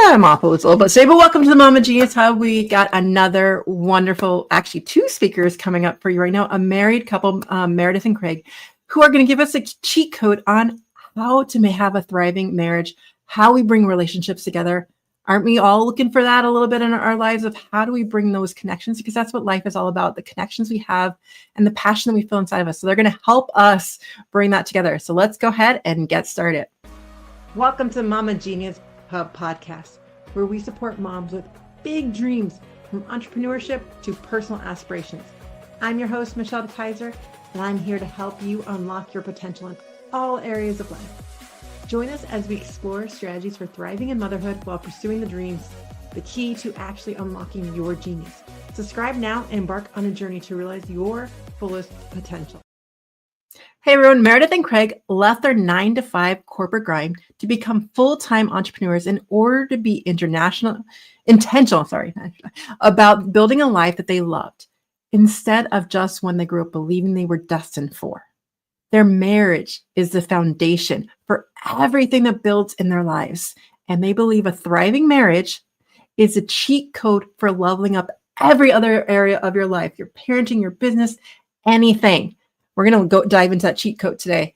I'm off a little bit today, but welcome to the Mama Genius Hub. We got another wonderful, actually two speakers coming up for you right now, a married couple, Meredith and Craig, who are going to give us a cheat code on how to have a thriving marriage, how we bring relationships together. Aren't we all looking for that a little bit in our lives of how do we bring those connections? Because that's what life is all about, the connections we have and the passion that we feel inside of us. So they're going to help us bring that together. So let's go ahead and get started. Welcome to Mama Genius Hub podcast, where we support moms with big dreams from entrepreneurship to personal aspirations. I'm your host, Michelle DeKaiser, and I'm here to help you unlock your potential in all areas of life. Join us as we explore strategies for thriving in motherhood while pursuing the dreams, the key to actually unlocking your genius. Subscribe now and embark on a journey to realize your fullest potential. Hey everyone, Meredith and Craig left their 9-to-5 corporate grind to become full-time entrepreneurs in order to be intentional about building a life that they loved, instead of just one they grew up believing they were destined for. Their marriage is the foundation for everything that builds in their lives, and they believe a thriving marriage is a cheat code for leveling up every other area of your life, your parenting, your business, anything. We're going to go dive into that cheat code today.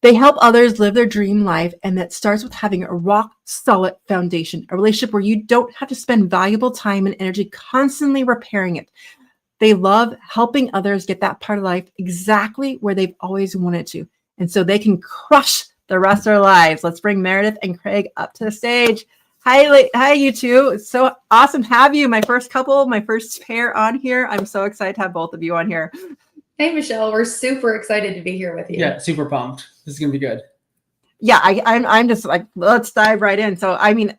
They help others live their dream life, and that starts with having a rock solid foundation, a relationship where you don't have to spend valuable time and energy constantly repairing it. They love helping others get that part of life exactly where they've always wanted to, and so they can crush the rest of their lives. Let's bring Meredith and Craig up to the stage. Hi, you two. It's so awesome to have you. My first pair on here. I'm so excited to have both of you on here. Hey, Michelle, we're super excited to be here with you. Yeah, super pumped. This is going to be good. Yeah, I'm just like, let's dive right in. So, I mean,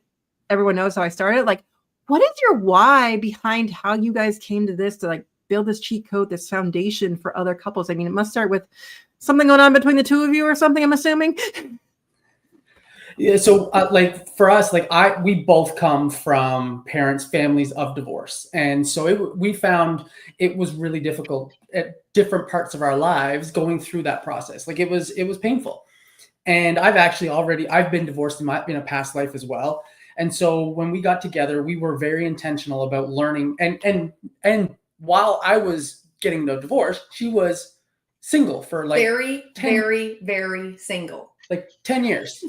everyone knows how I started. Like, what is your why behind how you guys came to this, to like build this cheat code, this foundation for other couples? I mean, it must start with something going on between the two of you or something, I'm assuming. Yeah, so like for us, we both come from families of divorce. And so we found it was really difficult at different parts of our lives going through that process. Like it was painful. And I've been divorced in a past life as well. And so when we got together, we were very intentional about learning. And while I was getting the divorce, she was single for like very single. Like 10 years.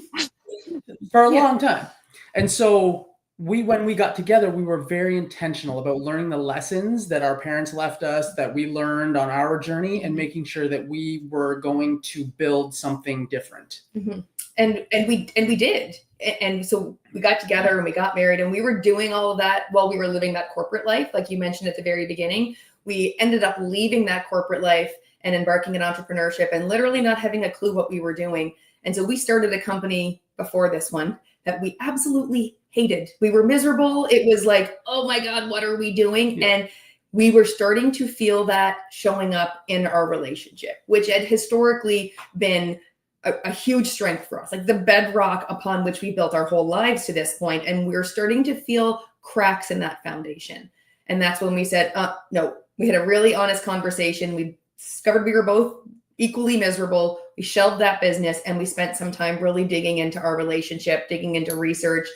For a long time. And so when we got together, we were very intentional about learning the lessons that our parents left us, that we learned on our journey, and making sure that we were going to build something different. Mm-hmm. And we did. And so we got together and we got married, and we were doing all of that while we were living that corporate life. Like you mentioned at the very beginning, we ended up leaving that corporate life and embarking in entrepreneurship and literally not having a clue what we were doing. And so we started a company before this one that we absolutely hated. We were miserable. It was like, oh my God, what are we doing? Yeah. And we were starting to feel that showing up in our relationship, which had historically been a huge strength for us, like the bedrock upon which we built our whole lives to this point. And we were starting to feel cracks in that foundation. And that's when we said, no, we had a really honest conversation. We discovered we were both equally miserable. We shelved that business and we spent some time really digging into our relationship, digging into research,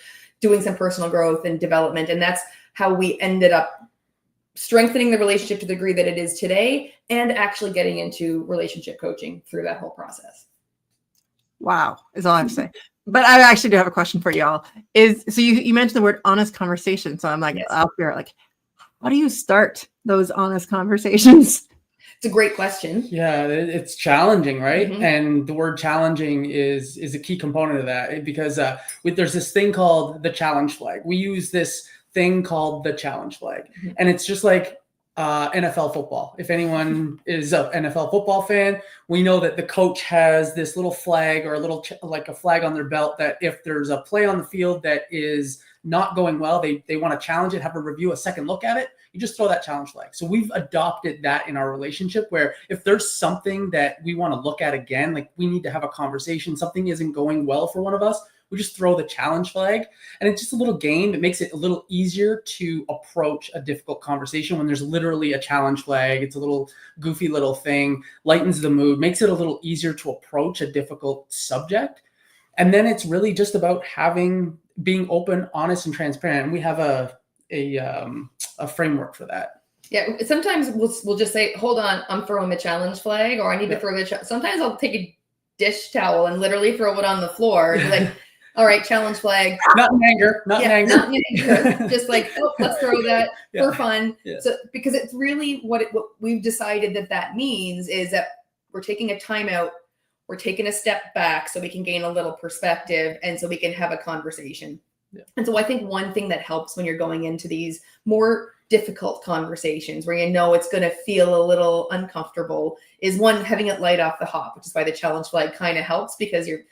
doing some personal growth and development. And that's how we ended up strengthening the relationship to the degree that it is today, and actually getting into relationship coaching through that whole process. Wow, is all I have to say. But I actually do have a question for y'all. So you mentioned the word honest conversation. So I'm like, yes. Out here, like, how do you start those honest conversations? It's a great question. Yeah, it's challenging, right? Mm-hmm. And the word challenging is a key component of that, because there's this thing called the challenge flag. We use this thing called the challenge flag. Mm-hmm. And it's just like NFL football. If anyone is an NFL football fan, we know that the coach has this little flag, or a flag on their belt, that if there's a play on the field that is not going well, they want to challenge it, have a review, a second look at it. You just throw that challenge flag. So we've adopted that in our relationship, where if there's something that we want to look at again, like we need to have a conversation, something isn't going well for one of us, we just throw the challenge flag. And it's just a little game. It makes it a little easier to approach a difficult conversation when there's literally a challenge flag. It's a little goofy little thing, lightens the mood, makes it a little easier to approach a difficult subject. And then it's really just about having being open, honest, and transparent. And we have a framework for that. Yeah, sometimes we'll just say, hold on, I'm throwing the challenge flag, or I need to throw the sometimes I'll take a dish towel and literally throw it on the floor. It's like, all right, challenge flag. Not in anger, not in anger. Just like, oh, let's throw that for fun. Yeah. So because it's really what we've decided that means is that we're taking a timeout, we're taking a step back so we can gain a little perspective and so we can have a conversation. Yeah. And so I think one thing that helps when you're going into these more difficult conversations where you know it's going to feel a little uncomfortable is one, having it light off the hop, which is why the challenge flag kind of helps, because you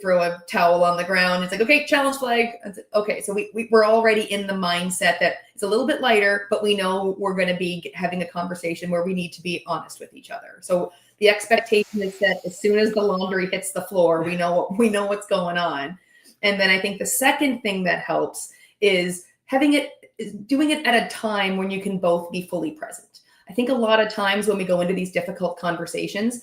throw a towel on the ground. It's like, okay, challenge flag. Okay. So we're already in the mindset that it's a little bit lighter, but we know we're going to be having a conversation where we need to be honest with each other. So the expectation is set as soon as the laundry hits the floor, we know what's going on. And then I think the second thing that helps is doing it at a time when you can both be fully present. I think a lot of times when we go into these difficult conversations,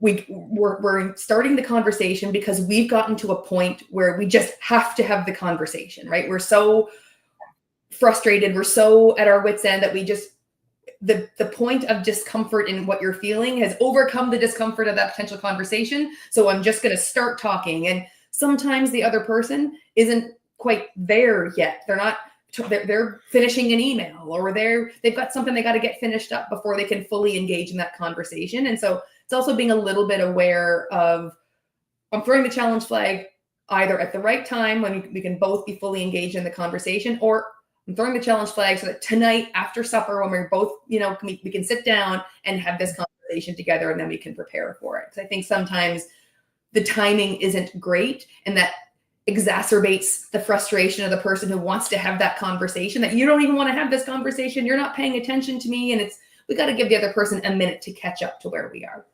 we're starting the conversation because we've gotten to a point where we just have to have the conversation, right? We're so frustrated, we're so at our wits' end that we just, the point of discomfort in what you're feeling has overcome the discomfort of that potential conversation. So I'm just going to start talking. And sometimes the other person isn't quite there yet. They're finishing an email, or they've got something they got to get finished up before they can fully engage in that conversation. And so it's also being a little bit aware of, I'm throwing the challenge flag either at the right time when we can both be fully engaged in the conversation, or I'm throwing the challenge flag so that tonight after supper, when we're both, we can sit down and have this conversation together, and then we can prepare for it. Because I think sometimes the timing isn't great, and that exacerbates the frustration of the person who wants to have that conversation, that you don't even want to have this conversation. You're not paying attention to me. And we got to give the other person a minute to catch up to where we are.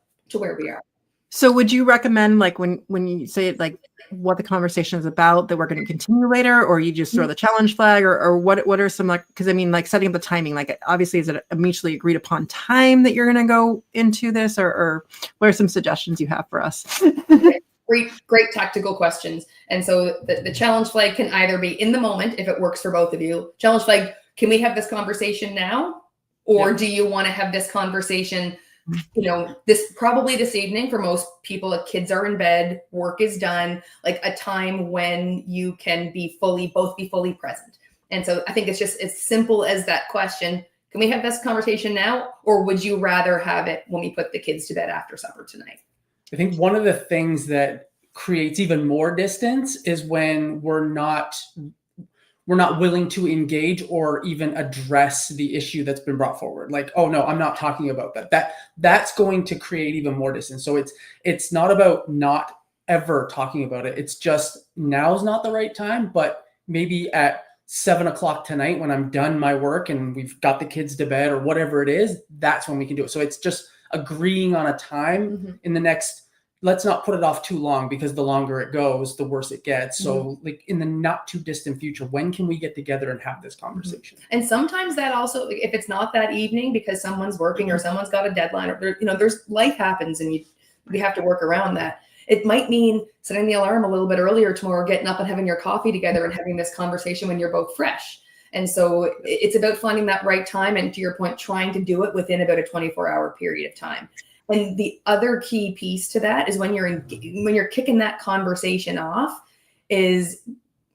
So would you recommend, like, when you say like what the conversation is about, that we're going to continue later, or you just throw the challenge flag, or what are some, like, because I mean, like, setting up the timing, like, obviously, is it a mutually agreed upon time that you're going to go into this, or what are some suggestions you have for us? Great tactical questions. And so the challenge flag can either be in the moment, if it works for both of you. Challenge flag, can we have this conversation now? Or do you want to have this conversation, this evening? For most people, kids are in bed, work is done, like a time when you can both be fully present. And so I think it's just as simple as that question. Can we have this conversation now? Or would you rather have it when we put the kids to bed after supper tonight? I think one of the things that creates even more distance is when we're not willing to engage or even address the issue that's been brought forward. Like, oh no, I'm not talking about that. That's going to create even more distance. So it's not about not ever talking about it. It's just, now's not the right time, but maybe at 7:00 tonight, when I'm done my work and we've got the kids to bed or whatever it is, that's when we can do it. So it's just agreeing on a time in the next, let's not put it off too long, because the longer it goes, the worse it gets. So like in the not too distant future, when can we get together and have this conversation? And sometimes that also, if it's not that evening because someone's working or someone's got a deadline, or there's life happens and we have to work around that. It might mean setting the alarm a little bit earlier tomorrow, getting up and having your coffee together and having this conversation when you're both fresh. And so it's about finding that right time. And to your point, trying to do it within about a 24-hour period of time. And the other key piece to that is when you're kicking that conversation off, is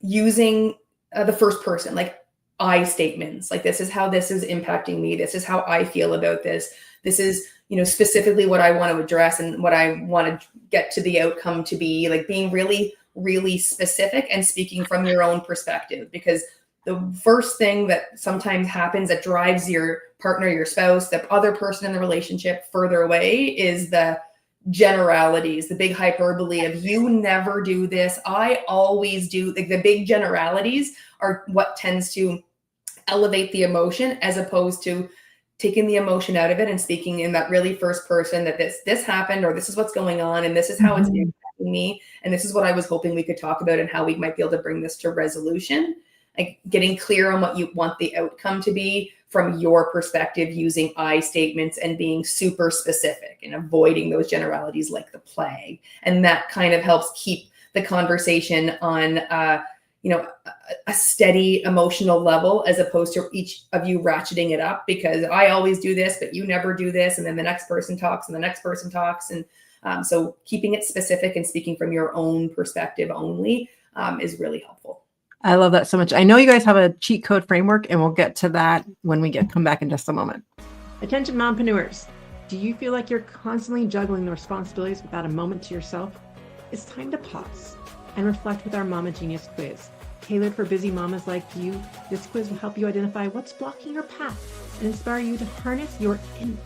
using the first person, like I statements, like, this is how this is impacting me. This is how I feel about this. This is, specifically what I want to address and what I want to get to the outcome to be, like being really, really specific and speaking from your own perspective. Because the first thing that sometimes happens that drives your partner, your spouse, the other person in the relationship further away is the generalities, the big hyperbole of, you never do this, I always do. Like, the big generalities are what tends to elevate the emotion, as opposed to taking the emotion out of it and speaking in that really first person, that this happened, or this is what's going on, and this is how it's impacting me, and this is what I was hoping we could talk about, and how we might be able to bring this to resolution. Like, getting clear on what you want the outcome to be from your perspective, using I statements and being super specific and avoiding those generalities like the plague. And that kind of helps keep the conversation on a steady emotional level, as opposed to each of you ratcheting it up because I always do this, but you never do this. And then the next person talks and the next person talks. And so keeping it specific and speaking from your own perspective only is really helpful. I love that so much. I know you guys have a cheat code framework, and we'll get to that when we come back in just a moment. Attention mompreneurs. Do you feel like you're constantly juggling the responsibilities without a moment to yourself? It's time to pause and reflect with our Mama Genius quiz. Tailored for busy mamas like you, this quiz will help you identify what's blocking your path and inspire you to harness your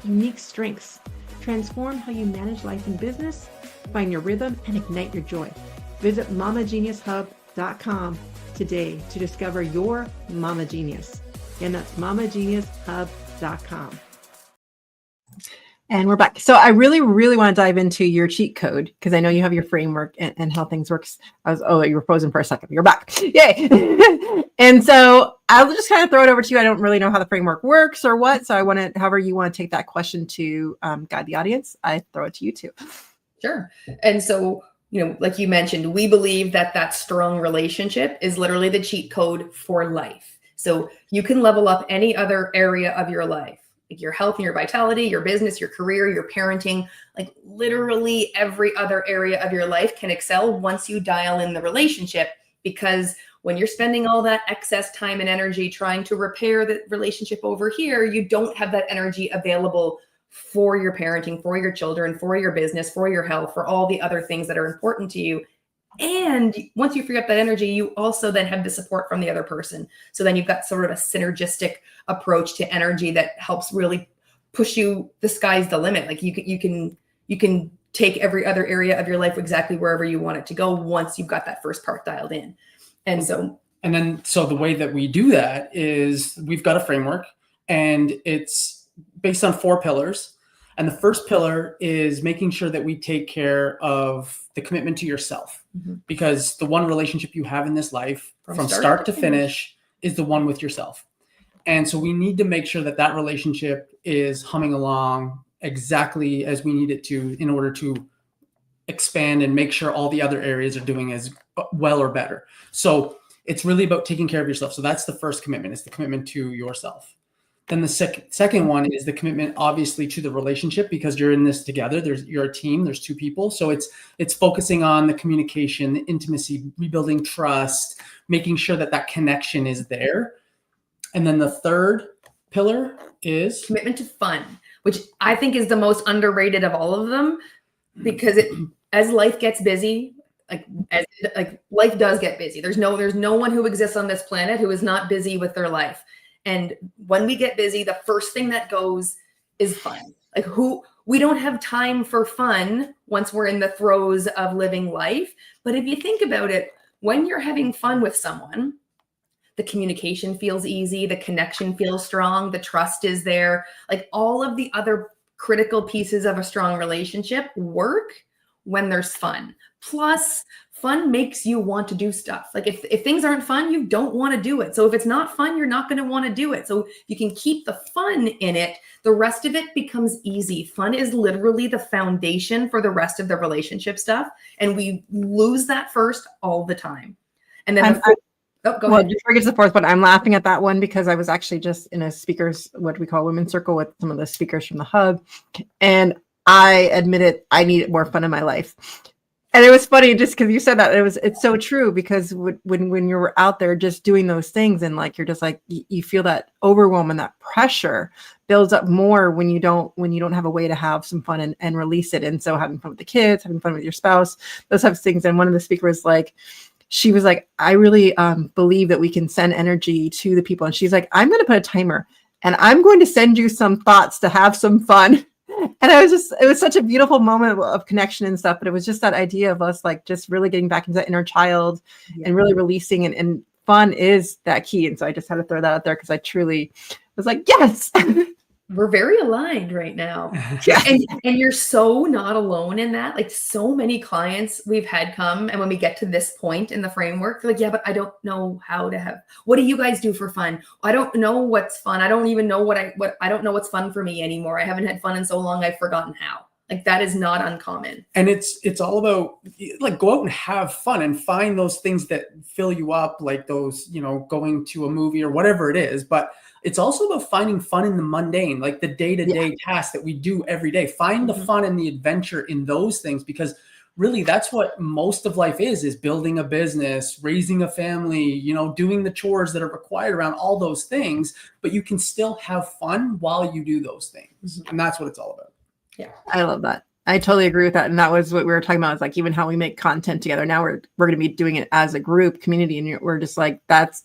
unique strengths. Transform how you manage life and business, find your rhythm, and ignite your joy. Visit mamageniushub.com today to discover your Mama Genius. Again, that's mamageniushub.com. And we're back. So I really, really want to dive into your cheat code because I know you have your framework and how things works. You were frozen for a second. You're back. Yay. And so I'll just kind of throw it over to you. I don't really know how the framework works or what. So I want to, however you want to take that question to guide the audience, I throw it to you too. Sure. And so, like you mentioned, we believe that strong relationship is literally the cheat code for life. So you can level up any other area of your life. Like your health and your vitality, your business, your career, your parenting, like literally every other area of your life can excel once you dial in the relationship. Because when you're spending all that excess time and energy trying to repair the relationship over here, you don't have that energy available for your parenting, for your children, for your business, for your health, for all the other things that are important to you. And once you free up that energy, you also then have the support from the other person. So then you've got sort of a synergistic approach to energy that helps really push you. The sky's the limit. Like you can take every other area of your life exactly wherever you want it to go once you've got that first part dialed in. And so the way that we do that is we've got a framework, and it's based on 4 pillars. And the first pillar is making sure that we take care of the commitment to yourself, because the one relationship you have in this life from start to finish is the one with yourself. And so we need to make sure that that relationship is humming along exactly as we need it to in order to expand and make sure all the other areas are doing as well or better. So it's really about taking care of yourself. So that's the first commitment. It's the commitment to yourself. Then the second one is the commitment, obviously, to the relationship, because you're in this together. You're a team. There's 2 people. So it's focusing on the communication, the intimacy, rebuilding trust, making sure that connection is there. And then the third pillar is commitment to fun, which I think is the most underrated of all of them, because as life gets busy, like life does get busy. There's no one who exists on this planet who is not busy with their life. And when we get busy, the first thing that goes is fun. We don't have time for fun once we're in the throes of living life. But if you think about it, when you're having fun with someone, the communication feels easy, the connection feels strong, the trust is there. Like all of the other critical pieces of a strong relationship work when there's fun. Plus, fun makes you want to do stuff. Like if things aren't fun, you don't want to do it. So if it's not fun, you're not going to want to do it. So you can keep the fun in it. The rest of it becomes easy. Fun is literally the foundation for the rest of the relationship stuff. And we lose that first all the time. And then go ahead. Before we get to the fourth one, I'm laughing at that one because I was actually just in a speakers, what we call women's circle, with some of the speakers from the hub. And I admitted I needed more fun in my life. And it was funny just because you said that. It's so true, because when you're out there just doing those things and like you're just like you feel that overwhelm and that pressure builds up more when you don't have a way to have some fun and release it. And so having fun with the kids, having fun with your spouse, those types of things. And one of the speakers she was like, I really believe that we can send energy to the people. And she's like, I'm going to put a timer and I'm going to send you some thoughts to have some fun. And it was such a beautiful moment of connection and stuff. But it was just that idea of us like just really getting back into that inner child and really releasing, and fun is that key. And so I just had to throw that out there because I truly was like, yes. We're very aligned right now. Yeah. And you're so not alone in that. Like so many clients we've had come, and when we get to this point in the framework, they're like, yeah, but I don't know what do you guys do for fun? I don't know what's fun. I don't even know I don't know what's fun for me anymore. I haven't had fun in so long, I've forgotten how. Like that is not uncommon. And it's all about like go out and have fun and find those things that fill you up, like those, you know, going to a movie or whatever it is. But it's also about finding fun in the mundane, like the day-to-day tasks that we do every day. Find the fun and the adventure in those things, because really that's what most of life is building a business, raising a family, you know, doing the chores that are required around all those things, but you can still have fun while you do those things. And that's what it's all about. Yeah, I love that. I totally agree with that. And that was what we were talking about, is like even how we make content together. Now we're going to be doing it as a group community. And we're just like, that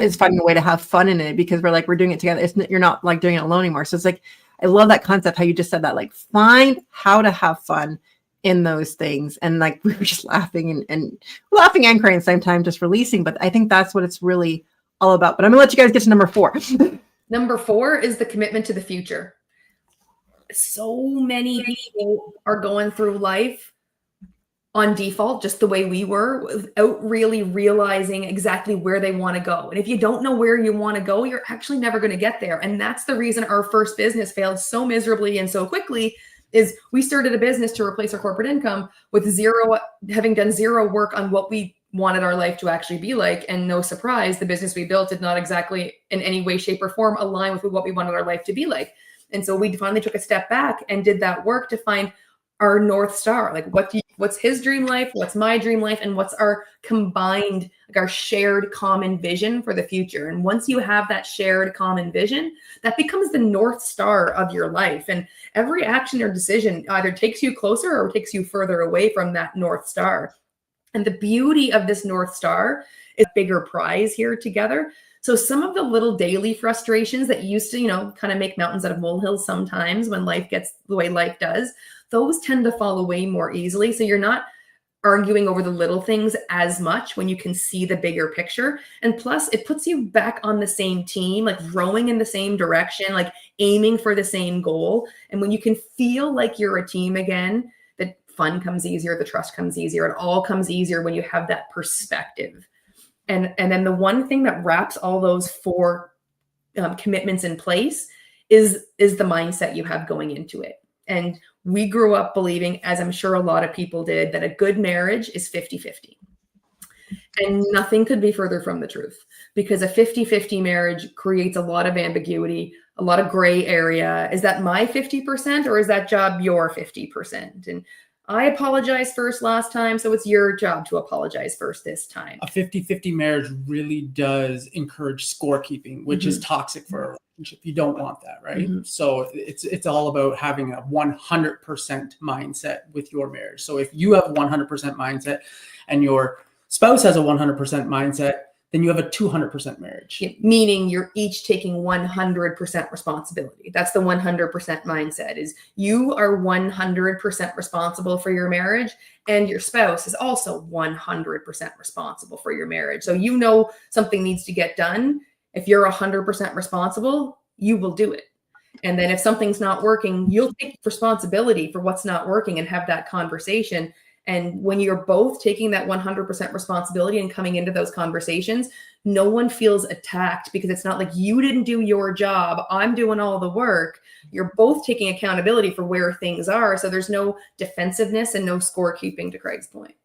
is finding a way to have fun in it, because we're doing it together. You're not like doing it alone anymore. So it's like, I love that concept, how you just said that, like find how to have fun in those things. And like, we were just laughing and crying at the same time, just releasing. But I think that's what it's really all about. But I'm gonna let you guys get to number 4. Number 4 is the commitment to the future. So many people are going through life on default, just the way we were, without really realizing exactly where they want to go. And if you don't know where you want to go, you're actually never going to get there. And that's the reason our first business failed so miserably and so quickly, is we started a business to replace our corporate income with having done zero work on what we wanted our life to actually be like. And no surprise, the business we built did not exactly in any way, shape, or form align with what we wanted our life to be like. And so we finally took a step back and did that work to find our North Star. Like what's his dream life? What's my dream life? And what's our combined, like our shared common vision for the future? And once you have that shared common vision, that becomes the North Star of your life. And every action or decision either takes you closer or takes you further away from that North Star. And the beauty of this North Star is a bigger prize here together. So some of the little daily frustrations that used to, you know, kind of make mountains out of molehills sometimes when life gets the way life does, those tend to fall away more easily. So you're not arguing over the little things as much when you can see the bigger picture. And plus, it puts you back on the same team, like rowing in the same direction, like aiming for the same goal. And when you can feel like you're a team again, the fun comes easier, the trust comes easier. It all comes easier when you have that perspective. And then the one thing that wraps all those 4 commitments in place is the mindset you have going into it. And we grew up believing, as I'm sure a lot of people did, that a good marriage is 50-50. And nothing could be further from the truth, because a 50-50 marriage creates a lot of ambiguity, a lot of gray area. Is that my 50% or is that job your 50%? And I apologized first last time, so it's your job to apologize first this time. A 50-50 marriage really does encourage scorekeeping, which is toxic for a relationship. You don't want that, right? So it's all about having a 100% mindset with your marriage. So if you have a 100% mindset and your spouse has a 100% mindset, then you have a 200% marriage. Yeah, meaning you're each taking 100% responsibility. That's the 100% mindset, is you are 100% responsible for your marriage, and your spouse is also 100% responsible for your marriage. So you know something needs to get done. If you're 100% responsible, you will do it. And then if something's not working, you'll take responsibility for what's not working and have that conversation. And when you're both taking that 100% responsibility and coming into those conversations, no one feels attacked, because it's not like you didn't do your job, I'm doing all the work. You're both taking accountability for where things are. So there's no defensiveness and no scorekeeping, to Craig's point.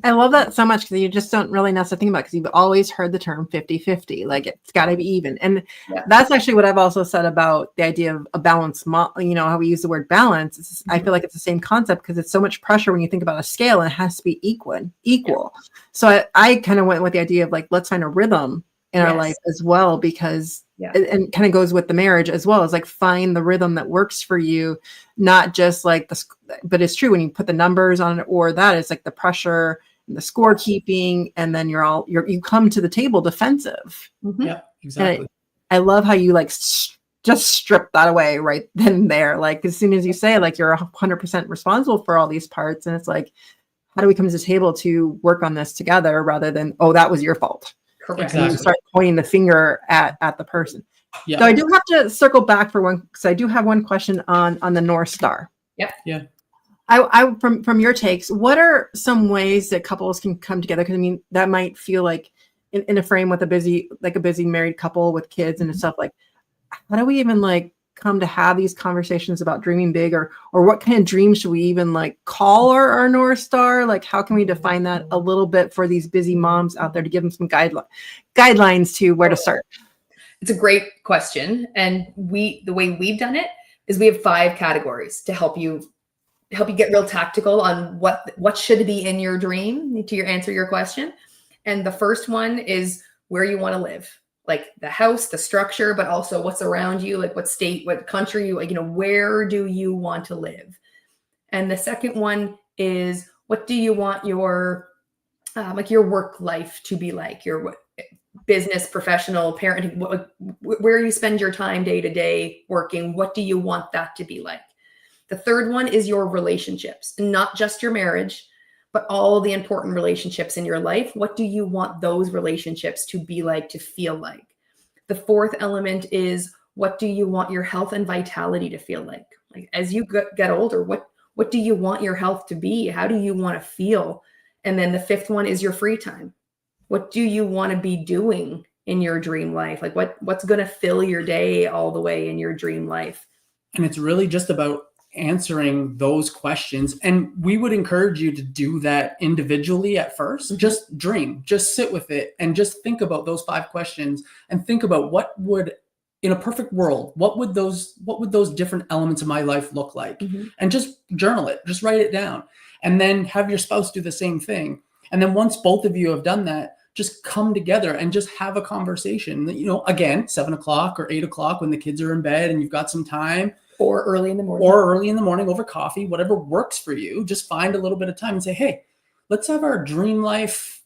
I love that so much, because you just don't really necessarily think about it, because you've always heard the term 50-50, like it's got to be even. And that's actually what I've also said about the idea of a balance, you know, how we use the word balance. I feel like it's the same concept, because it's so much pressure when you think about a scale, and it has to be equal. So I kind of went with the idea of like, let's find a rhythm in our life as well, because and kind of goes with the marriage as well, as like find the rhythm that works for you, not just like but it's true when you put the numbers on it, or that it's like the pressure and the scorekeeping, and then you come to the table defensive. Yeah, exactly. I love how you like just strip that away right then and there. Like as soon as you say like you're 100% responsible for all these parts, and it's like, how do we come to the table to work on this together, rather than, oh, that was your fault. Correct. Exactly. And you start pointing the finger at the person. Yeah. So I do have to circle back for one, because I do have one question on the North Star. Yep. Yeah. I from your takes, what are some ways that couples can come together? Because I mean, that might feel like in a frame with a busy married couple with kids and stuff, like, how do we even like come to have these conversations about dreaming big, or what kind of dreams should we even like call our North Star? Like, how can we define that a little bit for these busy moms out there to give them some guidelines to where to start? It's a great question. And the way we've done it is we have 5 categories to help you get real tactical on what should be in your dream to answer your question. And the first one is where you want to live, like the house, the structure, but also what's around you, like what state, what country, like, where do you want to live? And the second one is, what do you want your like your work life to be like, your business, professional, parenting, where you spend your time day to day working, what do you want that to be like? The third one is your relationships, and not just your marriage, but all the important relationships in your life. What do you want those relationships to be like, to feel like? The fourth element is, what do you want your health and vitality to feel like? Like as you get older, what do you want your health to be? How do you want to feel? And then the fifth one is your free time. What do you want to be doing in your dream life? Like what's going to fill your day all the way in your dream life? And it's really just about answering those questions. And we would encourage you to do that individually at first. Mm-hmm. Just dream, just sit with it, and just think about those 5 questions, and think about what would, in a perfect world, what would those different elements of my life look like? Mm-hmm. And just journal it, just write it down, and then have your spouse do the same thing. And then once both of you have done that, just come together and just have a conversation, again, 7 o'clock or 8 o'clock when the kids are in bed and you've got some time. Or early in the morning over coffee, whatever works for you. Just find a little bit of time and say, hey, let's have our dream life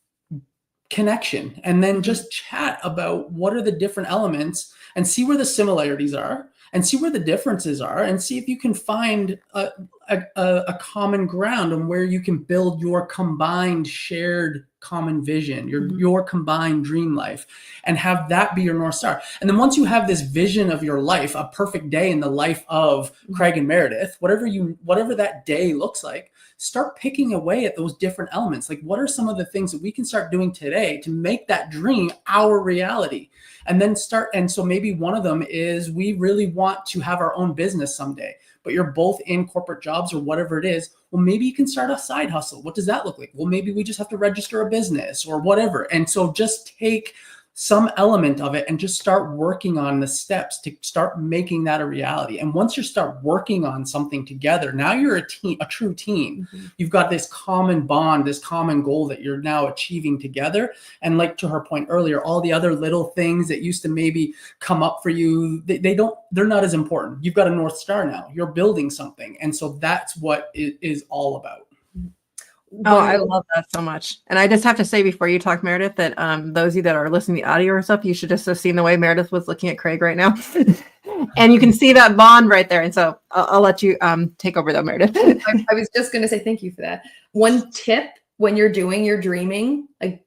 connection, and then just chat about what are the different elements, and see where the similarities are and see where the differences are, and see if you can find a common ground on where you can build your combined shared common vision, your combined dream life, and have that be your North Star. And then once you have this vision of your life, a perfect day in the life of Craig and Meredith, whatever that day looks like, start picking away at those different elements. Like, what are some of the things that we can start doing today to make that dream our reality? And then so maybe one of them is, we really want to have our own business someday, but you're both in corporate jobs or whatever it is. Well, maybe you can start a side hustle. What does that look like? Well, maybe we just have to register a business or whatever. And so just take some element of it and just start working on the steps to start making that a reality. And once you start working on something together, now you're a team, a true team. Mm-hmm. You've got this common bond, this common goal that you're now achieving together. And like to her point earlier, all the other little things that used to maybe come up for you, they're not as important. You've got a North Star now. You're building something. And so that's what it is all about. Oh, I love that so much. And I just have to say before you talk, Meredith, that those of you that are listening to the audio or stuff, you should just have seen the way Meredith was looking at Craig right now. And you can see that bond right there. And so I'll let you take over though, Meredith. I was just going to say thank you for that. One tip when you're doing your dreaming, like,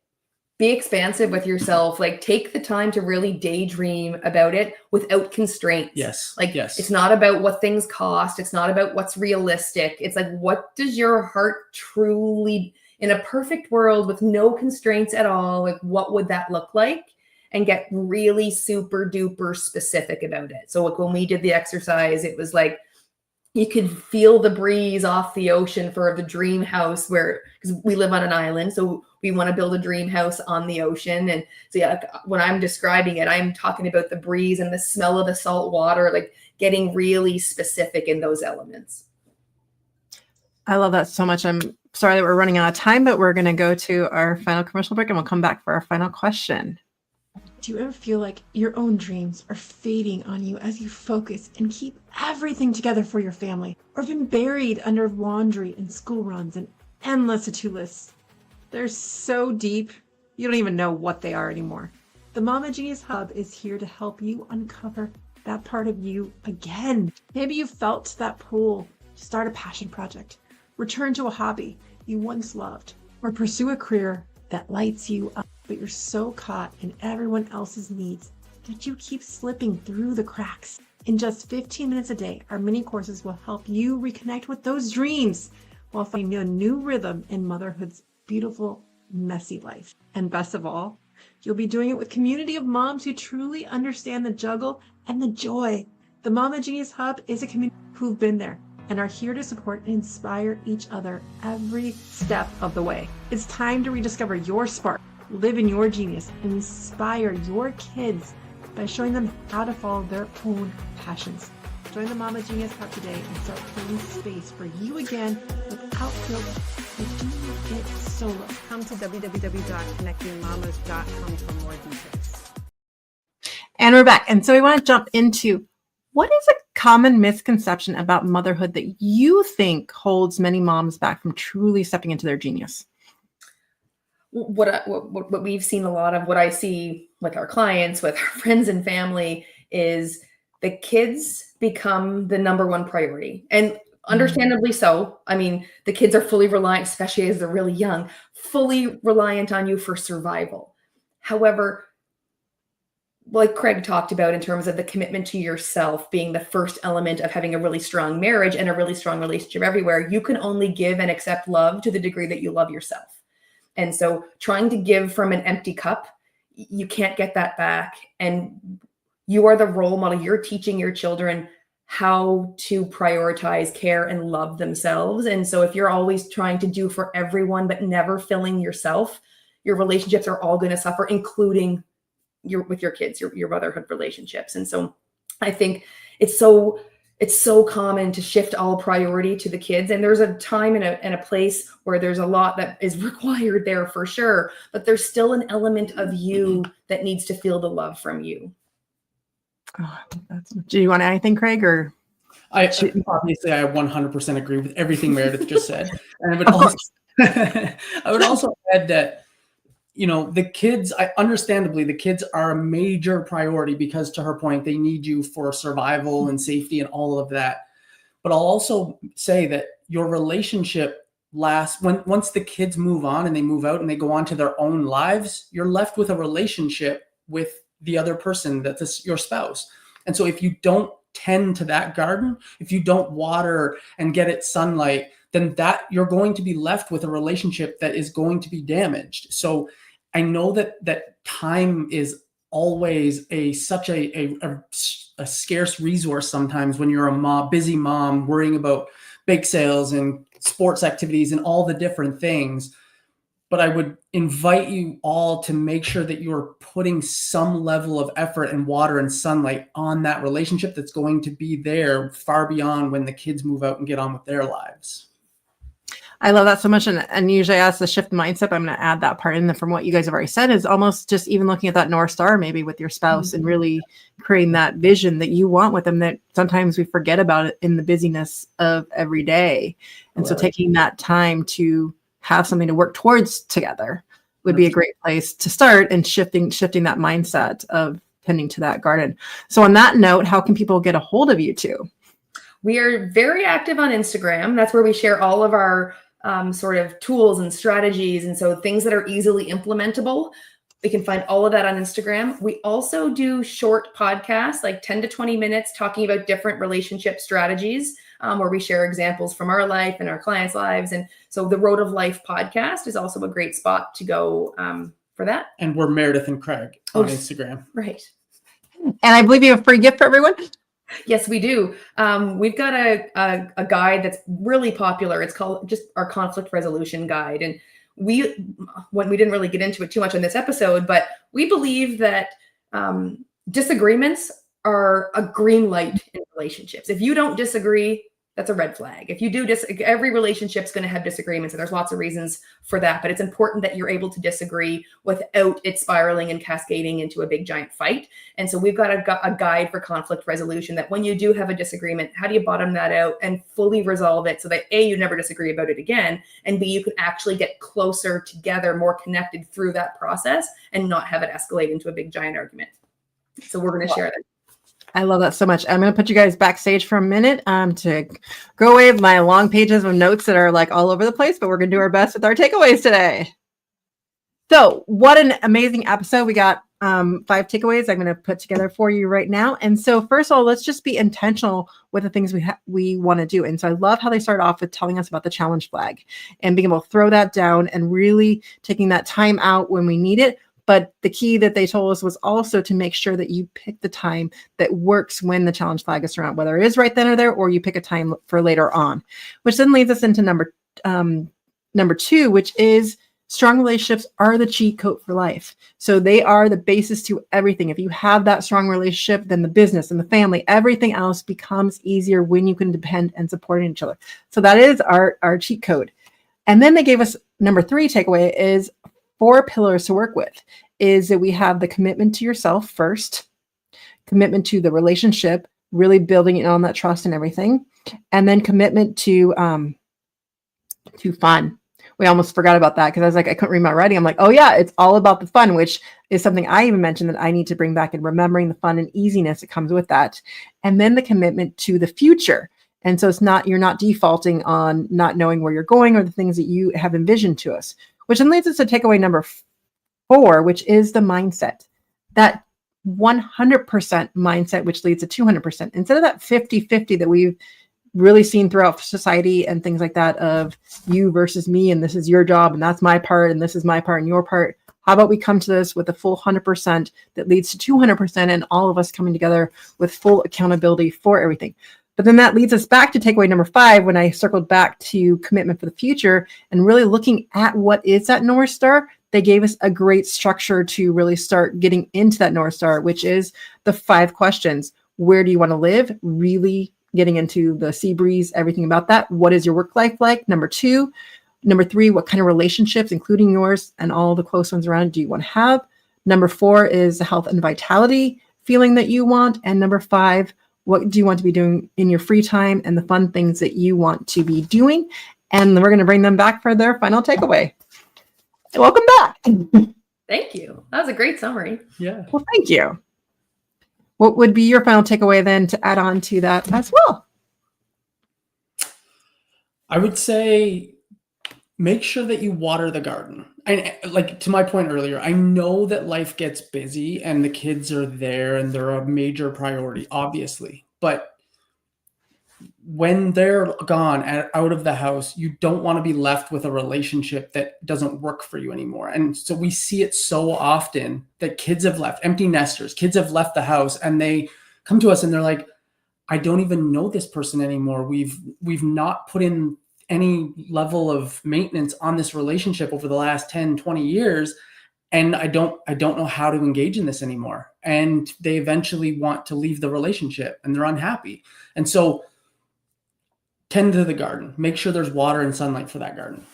be expansive with yourself. Like, take the time to really daydream about it without constraints. Yes. Yes. It's not about what things cost. It's not about what's realistic. It's like, what does your heart truly, in a perfect world with no constraints at all, like, what would that look like? And get really super duper specific about it. So like when we did the exercise, it was like, you could feel the breeze off the ocean for the dream house, because we live on an island. So we want to build a dream house on the ocean. And so yeah, when I'm describing it, I'm talking about the breeze and the smell of the salt water, like getting really specific in those elements. I love that so much. I'm sorry that we're running out of time, but we're going to go to our final commercial break and we'll come back for our final question. Do you ever feel like your own dreams are fading on you as you focus and keep everything together for your family, or been buried under laundry and school runs and endless to-do lists? They're so deep, you don't even know what they are anymore. The Mama Genius Hub is here to help you uncover that part of you again. Maybe you felt that pull to start a passion project, return to a hobby you once loved, or pursue a career that lights you up, but you're so caught in everyone else's needs that you keep slipping through the cracks. In just 15 minutes a day, our mini courses will help you reconnect with those dreams while finding a new rhythm in motherhood's beautiful, messy life. And best of all, you'll be doing it with a community of moms who truly understand the juggle and the joy The Mama Genius Hub is a community who've been there and are here to support and inspire each other every step of the way. It's time to rediscover your spark, live in your genius, and inspire your kids by showing them how to follow their own passions. Join the Mama Genius Hub today and start creating space for you again without guilt for doing it solo. Come to www.connectingmamas.com for more details. And we're back. And so we want to jump into what is a common misconception about motherhood that you think holds many moms back from truly stepping into their genius? What we've seen a lot of, what I see with our clients, with our friends and family, is the kids become the number one priority. And understandably so. I mean, the kids are fully reliant, especially as they're really young, fully reliant on you for survival. However, like Craig talked about in terms of the commitment to yourself being the first element of having a really strong marriage and a really strong relationship everywhere, you can only give and accept love to the degree that you love yourself. And so trying to give from an empty cup, you can't get that back. And you are the role model. You're teaching your children how to prioritize care and love themselves. And so if you're always trying to do for everyone, but never filling yourself, your relationships are all going to suffer, including with your kids, your motherhood relationships. And so I think it's so common to shift all priority to the kids. And there's a time and a place where there's a lot that is required there for sure, but there's still an element of you that needs to feel the love from you. Oh, do you want to add anything, Craig? Or Obviously, I 100% agree with everything Meredith just said. And I would also add that, the kids, understandably, the kids are a major priority because, to her point, they need you for survival and safety and all of that. But I'll also say that your relationship lasts once the kids move on and they move out and they go on to their own lives, you're left with a relationship with the other person, that's your spouse. And so if you don't tend to that garden, if you don't water and get it sunlight, then that you're going to be left with a relationship that is going to be damaged. So I know that time is always such a scarce resource sometimes when you're a busy mom worrying about bake sales and sports activities and all the different things. But I would invite you all to make sure that you're putting some level of effort and water and sunlight on that relationship that's going to be there far beyond when the kids move out and get on with their lives. I love that so much. And usually as the shift mindset, I'm going to add that part in from what you guys have already said, is almost just even looking at that North Star, maybe with your spouse, and really creating that vision that you want with them that sometimes we forget about it in the busyness of every day. And so taking that time to have something to work towards together would be a great place to start, and shifting that mindset of tending to that garden. So on that note, how can people get a hold of you two? We are very active on Instagram. That's where we share all of our sort of tools and strategies. And so things that are easily implementable, we can find all of that on Instagram. We also do short podcasts, like 10 to 20 minutes, talking about different relationship strategies, where we share examples from our life and our clients' lives. And so the Road of Life podcast is also a great spot to go for that. And we're Meredith and Craig on Instagram. Right. And I believe you have a free gift for everyone. Yes, we do. We've got a guide that's really popular. It's called just our conflict resolution guide. And we didn't really get into it too much on this episode, but we believe that disagreements are a green light in relationships. If you don't disagree, that's a red flag. If you do, every relationship's going to have disagreements, and there's lots of reasons for that. But it's important that you're able to disagree without it spiraling and cascading into a big giant fight. And so we've got a guide for conflict resolution, that when you do have a disagreement, how do you bottom that out and fully resolve it so that A, you never disagree about it again, and B, you can actually get closer together, more connected through that process, and not have it escalate into a big giant argument. So we're going to share that. I love that so much. I'm going to put you guys backstage for a minute to go away with my long pages of notes that are like all over the place, but we're going to do our best with our takeaways today. So what an amazing episode. We got 5 takeaways I'm going to put together for you right now. And so first of all, let's just be intentional with the things we want to do. And so I love how they start off with telling us about the challenge flag and being able to throw that down and really taking that time out when we need it, But the key that they told us was also to make sure that you pick the time that works when the challenge flag is around, whether it is right then or there, or you pick a time for later on, which then leads us into number 2, which is strong relationships are the cheat code for life. So they are the basis to everything. If you have that strong relationship, then the business and the family, everything else becomes easier when you can depend and support each other. So that is our cheat code. And then they gave us number 3 takeaway is 4 pillars to work with, is that we have the commitment to yourself first, commitment to the relationship, really building it on that trust and everything. And then commitment to fun. We almost forgot about that because I was like, I couldn't read my writing. I'm like, oh yeah, it's all about the fun, which is something I even mentioned that I need to bring back, and remembering the fun and easiness that comes with that. And then the commitment to the future. And so you're not defaulting on not knowing where you're going or the things that you have envisioned to us, which then leads us to takeaway number 4, which is the mindset. That 100% mindset, which leads to 200%. Instead of that 50-50 that we've really seen throughout society and things like that of you versus me, and this is your job and that's my part and this is my part and your part. How about we come to this with a full 100% that leads to 200% and all of us coming together with full accountability for everything. But then that leads us back to takeaway number 5, when I circled back to commitment for the future and really looking at what is that North Star. They gave us a great structure to really start getting into that North Star, which is the 5 questions. Where do you want to live? Really getting into the sea breeze, everything about that. What is your work life like? Number 2. Number 3, what kind of relationships, including yours and all the close ones around, do you want to have? Number 4 is the health and vitality feeling that you want. And number 5, what do you want to be doing in your free time and the fun things that you want to be doing? And then we're going to bring them back for their final takeaway. Welcome back. Thank you. That was a great summary. Yeah. Well, thank you. What would be your final takeaway then to add on to that as well? I would say make sure that you water the garden. And like to my point earlier, I know that life gets busy and the kids are there and they're a major priority, obviously. But when they're gone out of the house, you don't want to be left with a relationship that doesn't work for you anymore. And so we see it so often that kids have left, empty nesters, kids have left the house and they come to us and they're like, I don't even know this person anymore. We've not put in any level of maintenance on this relationship over the last 10, 20 years. And I don't know how to engage in this anymore. And they eventually want to leave the relationship and they're unhappy. And so tend to the garden, make sure there's water and sunlight for that garden.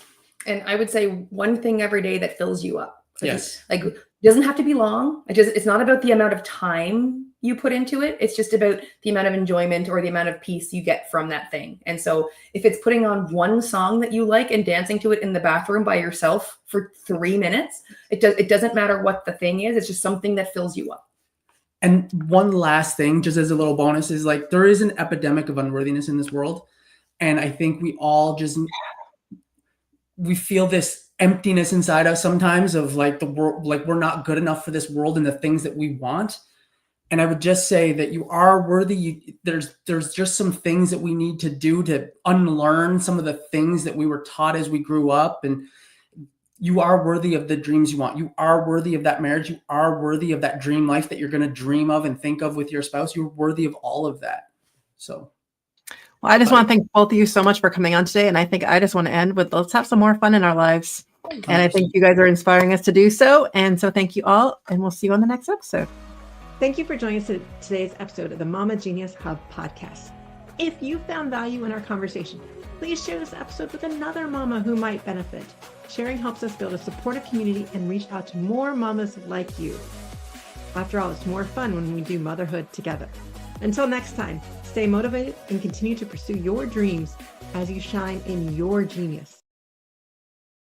And I would say one thing every day that fills you up. Yes. Like it doesn't have to be long. It's not about the amount of time you put into it. It's just about the amount of enjoyment or the amount of peace you get from that thing. And so if it's putting on one song that you like and dancing to it in the bathroom by yourself for 3 minutes, it doesn't matter what the thing is. It's just something that fills you up. And one last thing, just as a little bonus, is like there is an epidemic of unworthiness in this world. And I think we all we feel this emptiness inside us sometimes of like the world, like we're not good enough for this world and the things that we want. And I would just say that you are worthy. There's just some things that we need to do to unlearn some of the things that we were taught as we grew up. And you are worthy of the dreams you want. You are worthy of that marriage. You are worthy of that dream life that you're going to dream of and think of with your spouse. You're worthy of all of that. So. Well, I just want to thank both of you so much for coming on today. And I think I just want to end with let's have some more fun in our lives. And I think you guys are inspiring us to do so. And so thank you all. And we'll see you on the next episode. Thank you for joining us in today's episode of the Mama Genius Hub podcast. If you found value in our conversation, please share this episode with another mama who might benefit. Sharing helps us build a supportive community and reach out to more mamas like you. After all, it's more fun when we do motherhood together. Until next time, stay motivated and continue to pursue your dreams as you shine in your genius.